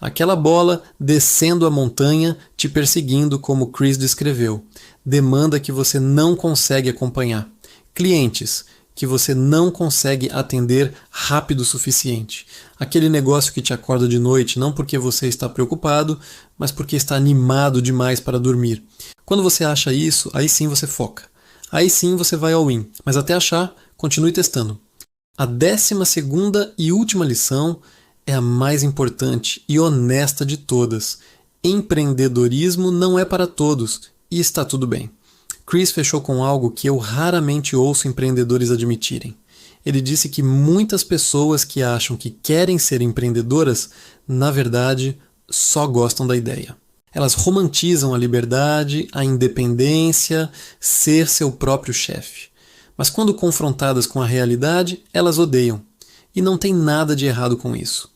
Aquela bola descendo a montanha, te perseguindo como Chris descreveu. Demanda que você não consegue acompanhar. Clientes que você não consegue atender rápido o suficiente. Aquele negócio que te acorda de noite não porque você está preocupado, mas porque está animado demais para dormir. Quando você acha isso, aí sim você foca. Aí sim você vai all in, mas até achar, continue testando. A 12ª e última lição é a mais importante e honesta de todas. Empreendedorismo não é para todos e está tudo bem. Chris fechou com algo que eu raramente ouço empreendedores admitirem. Ele disse que muitas pessoas que acham que querem ser empreendedoras, na verdade, só gostam da ideia. Elas romantizam a liberdade, a independência, ser seu próprio chefe. Mas quando confrontadas com a realidade, elas odeiam. E não tem nada de errado com isso.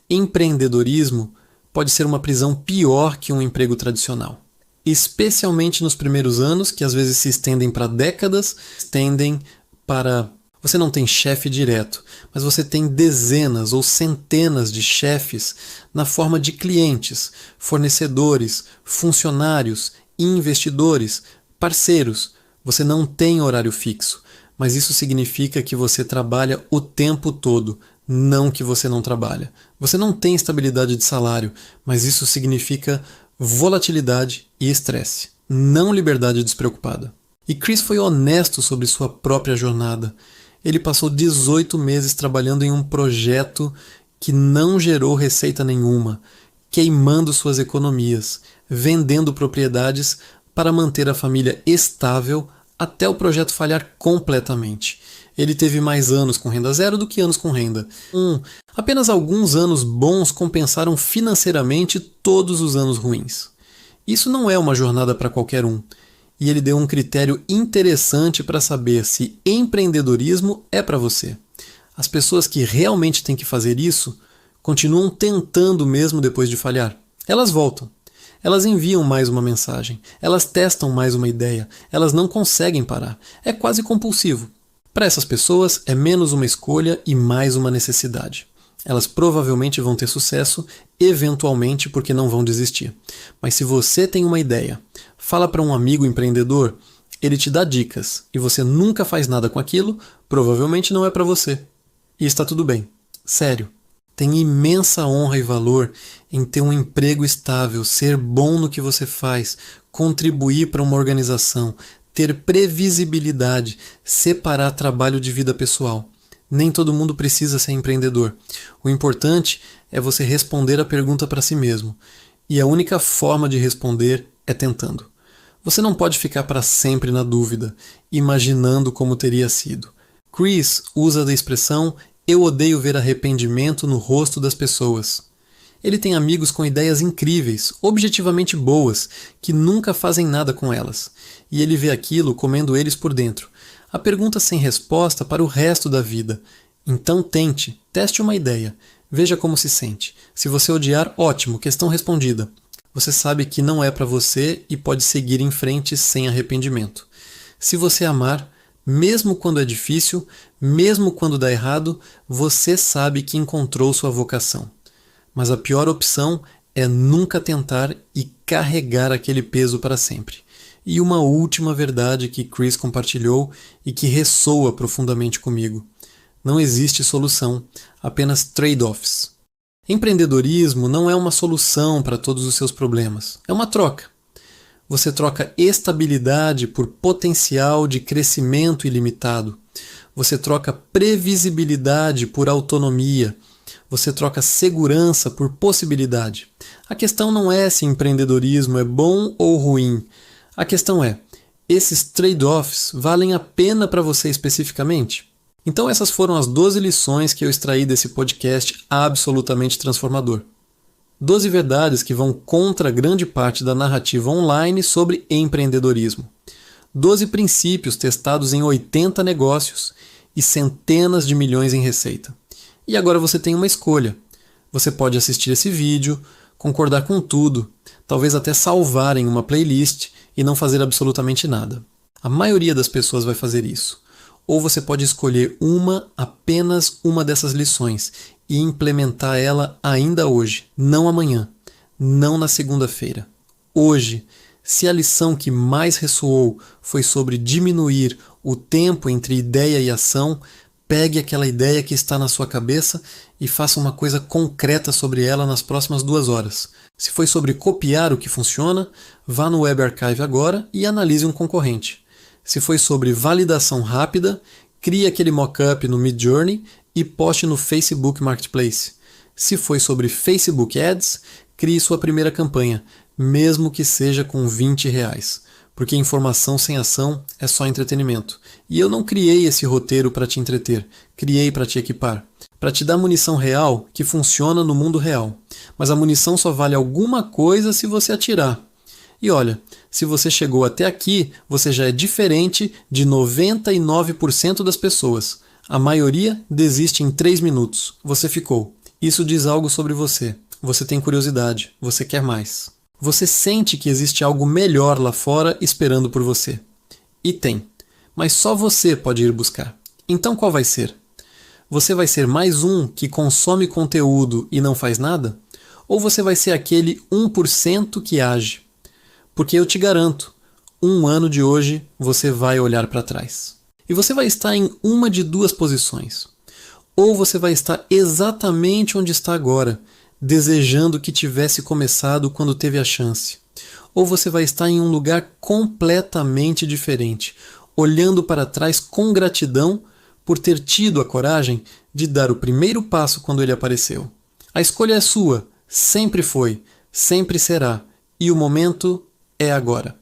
Empreendedorismo pode ser uma prisão pior que um emprego tradicional. Especialmente nos primeiros anos, que às vezes se estendem para décadas, estendem para... Você não tem chefe direto, mas você tem dezenas ou centenas de chefes na forma de clientes, fornecedores, funcionários, investidores, parceiros. Você não tem horário fixo, mas isso significa que você trabalha o tempo todo, não que você não trabalha. Você não tem estabilidade de salário, mas isso significa volatilidade e estresse, não liberdade despreocupada. E Chris foi honesto sobre sua própria jornada. Ele passou 18 meses trabalhando em um projeto que não gerou receita nenhuma, queimando suas economias, vendendo propriedades para manter a família estável até o projeto falhar completamente. Ele teve mais anos com renda zero do que anos com renda. Apenas alguns anos bons compensaram financeiramente todos os anos ruins. Isso não é uma jornada para qualquer um. E ele deu um critério interessante para saber se empreendedorismo é para você. As pessoas que realmente têm que fazer isso continuam tentando mesmo depois de falhar. Elas voltam. Elas enviam mais uma mensagem. Elas testam mais uma ideia. Elas não conseguem parar. É quase compulsivo. Para essas pessoas, é menos uma escolha e mais uma necessidade. Elas provavelmente vão ter sucesso, eventualmente porque não vão desistir. Mas se você tem uma ideia, fala para um amigo empreendedor, ele te dá dicas e você nunca faz nada com aquilo, provavelmente não é para você. E está tudo bem. Sério. Tem imensa honra e valor em ter um emprego estável, ser bom no que você faz, contribuir para uma organização, ter previsibilidade, separar trabalho de vida pessoal. Nem todo mundo precisa ser empreendedor. O importante é você responder a pergunta para si mesmo. E a única forma de responder é tentando. Você não pode ficar para sempre na dúvida, imaginando como teria sido. Chris usa da expressão "eu odeio ver arrependimento no rosto das pessoas". Ele tem amigos com ideias incríveis, objetivamente boas, que nunca fazem nada com elas, e ele vê aquilo comendo eles por dentro. A pergunta sem resposta para o resto da vida. Então teste uma ideia, veja como se sente. Se você odiar, ótimo, questão respondida. Você sabe que não é para você e pode seguir em frente sem arrependimento. Se você amar, mesmo quando é difícil, mesmo quando dá errado, você sabe que encontrou sua vocação. Mas a pior opção é nunca tentar e carregar aquele peso para sempre. E uma última verdade que Chris compartilhou e que ressoa profundamente comigo. Não existe solução, apenas trade-offs. Empreendedorismo não é uma solução para todos os seus problemas, é uma troca. Você troca estabilidade por potencial de crescimento ilimitado. Você troca previsibilidade por autonomia. Você troca segurança por possibilidade. A questão não é se empreendedorismo é bom ou ruim. A questão é, esses trade-offs valem a pena para você especificamente? Então essas foram as 12 lições que eu extraí desse podcast absolutamente transformador. 12 verdades que vão contra grande parte da narrativa online sobre empreendedorismo. 12 princípios testados em 80 negócios e centenas de milhões em receita. E agora você tem uma escolha. Você pode assistir esse vídeo, concordar com tudo, talvez até salvar em uma playlist e não fazer absolutamente nada. A maioria das pessoas vai fazer isso. Ou você pode escolher apenas uma dessas lições e implementar ela ainda hoje, não amanhã, não na segunda-feira. Hoje, se a lição que mais ressoou foi sobre diminuir o tempo entre ideia e ação, pegue aquela ideia que está na sua cabeça e faça uma coisa concreta sobre ela nas próximas 2 horas. Se foi sobre copiar o que funciona, vá no Web Archive agora e analise um concorrente. Se foi sobre validação rápida, crie aquele mockup no Midjourney e poste no Facebook Marketplace. Se foi sobre Facebook Ads, crie sua primeira campanha, mesmo que seja com R$20. Porque informação sem ação é só entretenimento. E eu não criei esse roteiro para te entreter, criei para te equipar. Para te dar munição real que funciona no mundo real. Mas a munição só vale alguma coisa se você atirar. E olha, se você chegou até aqui, você já é diferente de 99% das pessoas. A maioria desiste em 3 minutos. Você ficou. Isso diz algo sobre você. Você tem curiosidade. Você quer mais. Você sente que existe algo melhor lá fora esperando por você. E tem. Mas só você pode ir buscar. Então qual vai ser? Você vai ser mais um que consome conteúdo e não faz nada? Ou você vai ser aquele 1% que age? Porque eu te garanto, 1 ano de hoje você vai olhar para trás. E você vai estar em uma de 2 posições. Ou você vai estar exatamente onde está agora, desejando que tivesse começado quando teve a chance. Ou você vai estar em um lugar completamente diferente, olhando para trás com gratidão por ter tido a coragem de dar o primeiro passo quando ele apareceu. A escolha é sua, sempre foi, sempre será, e o momento é agora.